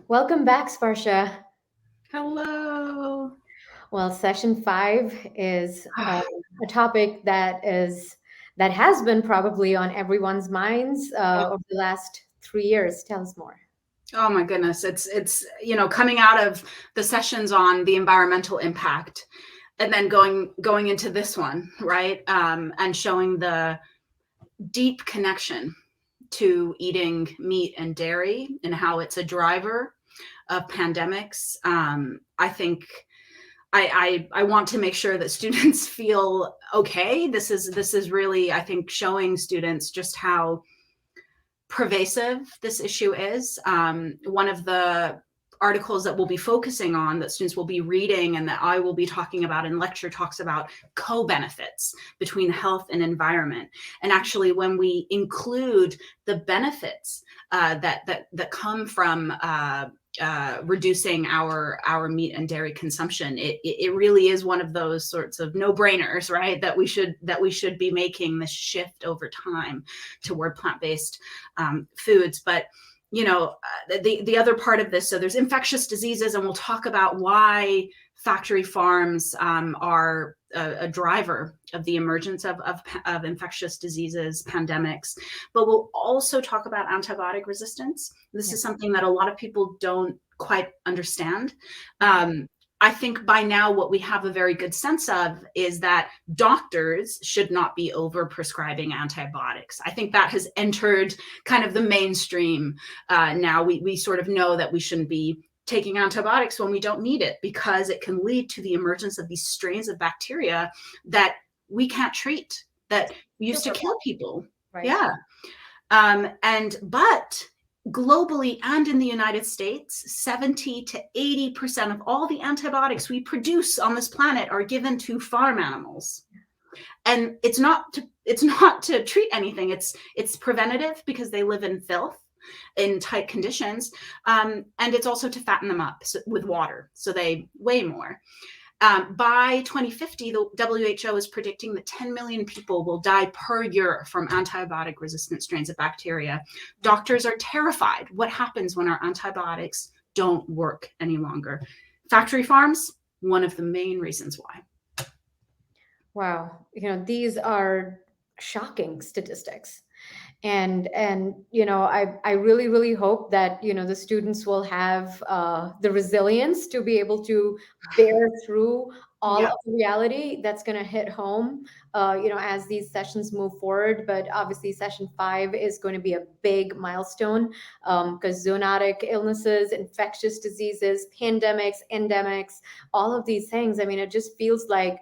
Welcome back, Sparsha. Hello. Well, session 5 is a topic that has been probably on everyone's minds over the last 3 years. Tell us more. Oh my goodness. It's coming out of the sessions on the environmental impact and then going into this one, right? And showing the deep connection to eating meat and dairy and how it's a driver of pandemics. I think I want to make sure that students feel okay. This is really, I think, showing students just how pervasive this issue is. One of the articles that we'll be focusing on, that students will be reading and that I will be talking about in lecture, talks about co-benefits between health and environment. And actually, when we include the benefits that come from reducing our meat and dairy consumption, it really is one of those sorts of no-brainers, right? That we should be making this shift over time toward plant-based foods. But the other part of this, so there's infectious diseases, and we'll talk about why factory farms are a driver of the emergence of infectious diseases, pandemics. But we'll also talk about antibiotic resistance. This is something that a lot of people don't quite understand. I think by now what we have a very good sense of is that doctors should not be over prescribing antibiotics. I think that has entered kind of the mainstream now. We sort of know that we shouldn't be taking antibiotics when we don't need it, because it can lead to the emergence of these strains of bacteria that we can't treat, that used to kill people. Right. Yeah. But globally and in the United States, 70 to 80% of all the antibiotics we produce on this planet are given to farm animals. And it's not to treat anything. It's preventative, because they live in filth, in tight conditions. And it's also to fatten them up with water, so they weigh more. By 2050, the WHO is predicting that 10 million people will die per year from antibiotic-resistant strains of bacteria. Doctors are terrified. What happens when our antibiotics don't work any longer? Factory farms, one of the main reasons why. Wow. These are shocking statistics. And I really hope that the students will have the resilience to be able to bear through all of the reality that's going to hit home as these sessions move forward. But obviously session 5 is going to be a big milestone, because zoonotic illnesses, infectious diseases, pandemics, endemics, all of these things, I mean, it just feels like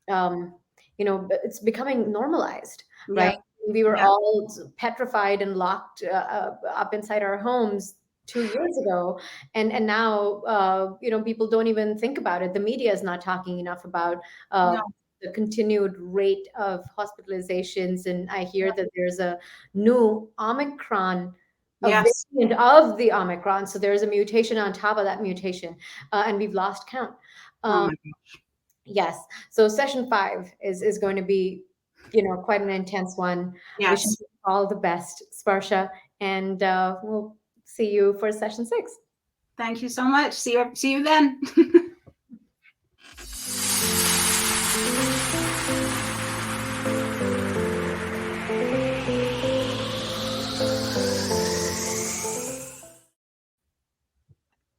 it's becoming normalized, right? We were all petrified and locked up inside our homes 2 years ago, and now people don't even think about it. The media is not talking enough about the continued rate of hospitalizations, and I hear that there's a new Omicron, a variant of the Omicron, so there's a mutation on top of that mutation, and we've lost count. Oh my gosh. Yes, so session 5 is going to be quite an intense one. Yes. Wishing you all the best, Sparsha, and we'll see you for session 6. Thank you so much. See you then.